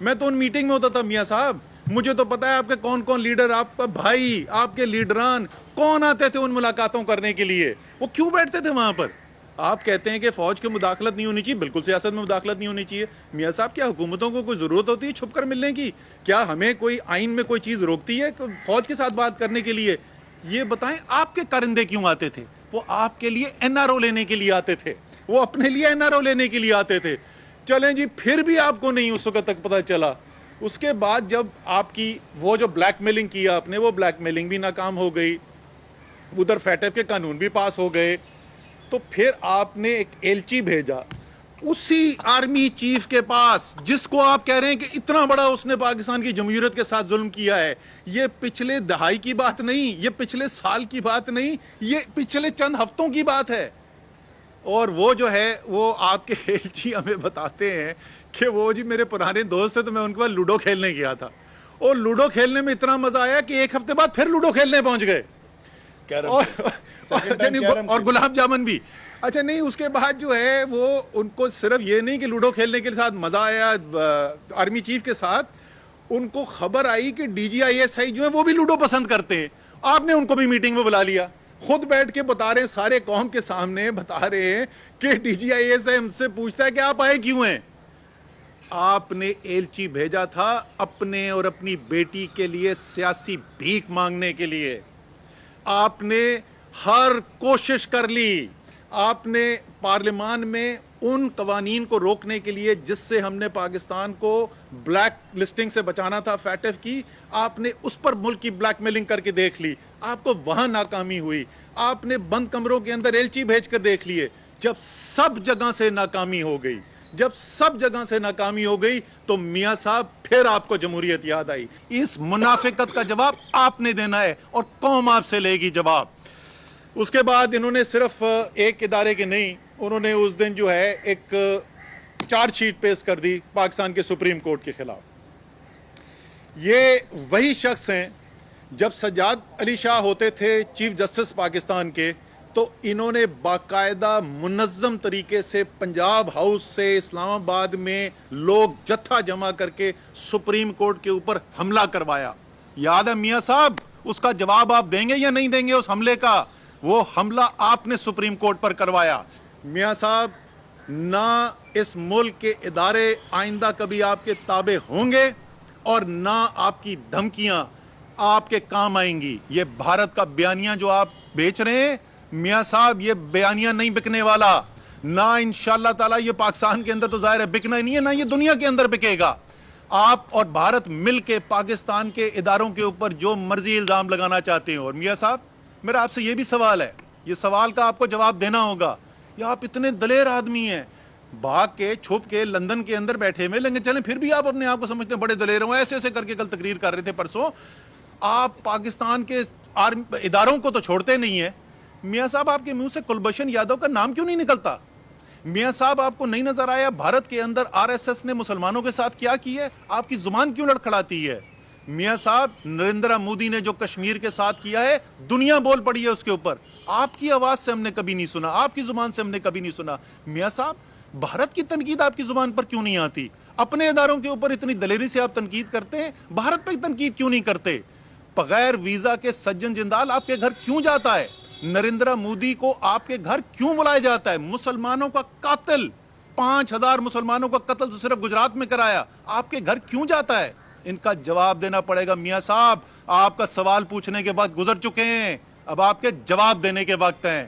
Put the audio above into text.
میں تو ان میٹنگ میں ہوتا تھا میاں صاحب. مجھے تو پتا ہے آپ کے کون کون لیڈر, آپ کا بھائی, آپ کے لیڈران کون آتے تھے ان ملاقاتوں کرنے کے لیے, وہ کیوں بیٹھتے تھے وہاں پر. آپ کہتے ہیں کہ فوج کی مداخلت نہیں ہونی چاہیے, بالکل سیاست میں مداخلت نہیں ہونی چاہیے. میاں صاحب کیا حکومتوں کو کوئی ضرورت ہوتی ہے چھپ کر ملنے کی؟ کیا ہمیں کوئی آئین میں کوئی چیز روکتی ہے فوج کے ساتھ بات کرنے کے لیے؟ یہ بتائیں آپ کے کرندے کیوں آتے تھے؟ وہ آپ کے لیے این آر او لینے کے لیے آتے تھے, وہ اپنے لیے این آر او لینے کے لیے آتے تھے. چلیں جی, پھر بھی آپ کو نہیں اس وقت تک پتہ چلا. اس کے بعد جب آپ کی وہ جو بلیک میلنگ کیا آپ نے, وہ بلیک میلنگ بھی ناکام ہو گئی, ادھر فیٹف کے قانون بھی پاس ہو گئے, تو پھر آپ نے ایک ایلچی بھیجا اسی آرمی چیف کے پاس جس کو آپ کہہ رہے ہیں کہ اتنا بڑا اس نے پاکستان کی جمہوریت کے ساتھ ظلم کیا ہے. یہ پچھلے دہائی کی بات نہیں, یہ پچھلے سال کی بات نہیں, یہ پچھلے چند ہفتوں کی بات ہے. اور وہ جو ہے وہ آپ کے ایلچی ہمیں بتاتے ہیں کہ وہ جی میرے پرانے دوست تھے تو میں ان کے پاس لوڈو کھیلنے گیا تھا, اور لوڈو کھیلنے میں اتنا مزہ آیا کہ ایک ہفتے بعد پھر لوڈو کھیلنے پہنچ گئے, اور گلاب جامن بھی. اچھا نہیں, اس کے بعد جو ہے وہ ان کو صرف یہ نہیں کہ لوڈو کھیلنے کے ساتھ مزہ آیا آرمی چیف کے ساتھ, ان کو خبر آئی کہ D G I S I جو ہے وہ بھی لوڈو پسند کرتے ہیں. آپ نے ان کو بھی میٹنگ میں بلا لیا, خود بیٹھ کے بتا رہے ہیں, سارے قوم کے سامنے بتا رہے ہیں کہ D G I S I ہم سے پوچھتا ہے کہ آپ آئے کیوں ہیں. آپ نے ایلچی بھیجا تھا اپنے اور اپنی بیٹی کے لیے سیاسی بھیک مانگنے کے لیے. آپ نے ہر کوشش کر لی, آپ نے پارلیمان میں ان قوانین کو روکنے کے لیے جس سے ہم نے پاکستان کو بلیک لسٹنگ سے بچانا تھا فیٹف کی, آپ نے اس پر ملک کی بلیک میلنگ کر کے دیکھ لی, آپ کو وہاں ناکامی ہوئی. آپ نے بند کمروں کے اندر ایلچی بھیج کر دیکھ لیے. جب سب جگہ سے ناکامی ہو گئی, جب سب جگہ سے ناکامی ہو گئی, تو میاں صاحب پھر آپ کو جمہوریت یاد آئی. اس منافقت کا جواب آپ نے دینا ہے اور قوم آپ سے لے گی جواب. اس کے بعد انہوں نے صرف ایک ادارے کے نہیں, انہوں نے اس دن جو ہے ایک چارج شیٹ پیش کر دی پاکستان کے سپریم کورٹ کے خلاف. یہ وہی شخص ہیں, جب سجاد علی شاہ ہوتے تھے چیف جسٹس پاکستان کے, تو انہوں نے باقاعدہ منظم طریقے سے پنجاب ہاؤس سے اسلام آباد میں لوگ جتھا جمع کر کے سپریم کورٹ کے اوپر حملہ کروایا. یاد ہے میاں صاحب, اس کا جواب آپ دیں گے یا نہیں دیں گے اس حملے کا؟ وہ حملہ آپ نے سپریم کورٹ پر کروایا. میاں صاحب, نہ اس ملک کے ادارے آئندہ کبھی آپ کے تابع ہوں گے, اور نہ آپ کی دھمکیاں آپ کے کام آئیں گی. یہ بھارت کا بیانیہ جو آپ بیچ رہے ہیں میاں صاحب, یہ بیانیہ نہیں بکنے والا. نہ انشاءاللہ تعالی یہ پاکستان کے اندر تو ظاہر ہے بکنا ہی نہیں ہے, نہ یہ دنیا کے اندر بکے گا. آپ اور بھارت مل کے پاکستان کے اداروں کے اوپر جو مرضی الزام لگانا چاہتے ہیں. اور میاں صاحب, میرا آپ سے یہ بھی سوال ہے, یہ سوال کا آپ کو جواب دینا ہوگا. یہ آپ اتنے دلیر آدمی ہیں, بھاگ کے چھپ کے لندن کے اندر بیٹھے ہوئے, لیکن چلیں پھر بھی آپ اپنے آپ کو سمجھتے ہیں بڑے دلیر ہوں. ایسے ایسے کر کے کل تقریر کر رہے تھے پرسوں. آپ پاکستان کے اداروں کو تو چھوڑتے نہیں ہیں. میاں صاحب, آپ کے منہ سے کلبھشن یادو کا نام کیوں نہیں نکلتا؟ میاں صاحب, آپ کو نہیں نظر آیا بھارت کے اندر آر ایس ایس نے مسلمانوں کے ساتھ کیا کی ہے؟ آپ کی زبان کیوں لڑکھڑاتی ہے؟ میاں صاحب, نریندر مودی نے جو کشمیر کے ساتھ کیا ہے دنیا بول پڑی ہے اس کے اوپر. آپ کی آواز سے ہم نے کبھی نہیں سنا, آپ کی زبان سے ہم نے کبھی نہیں سنا. میاں صاحب, بھارت کی تنقید آپ کی زبان پر کیوں نہیں آتی؟ اپنے اداروں کے اوپر اتنی دلیری سے آپ تنقید کرتے ہیں, بھارت پہ تنقید کیوں نہیں کرتے؟ بغیر ویزا کے سجن جندال آپ کے گھر کیوں جاتا ہے؟ نریندر مودی کو آپ کے گھر کیوں بلایا جاتا ہے؟ مسلمانوں کا قاتل, 5000 مسلمانوں کا قتل تو صرف گجرات میں کرایا, آپ کے گھر کیوں جاتا ہے؟ ان کا جواب دینا پڑے گا میاں صاحب. آپ کا سوال پوچھنے کے وقت گزر چکے ہیں, اب آپ کے جواب دینے کے وقت ہیں.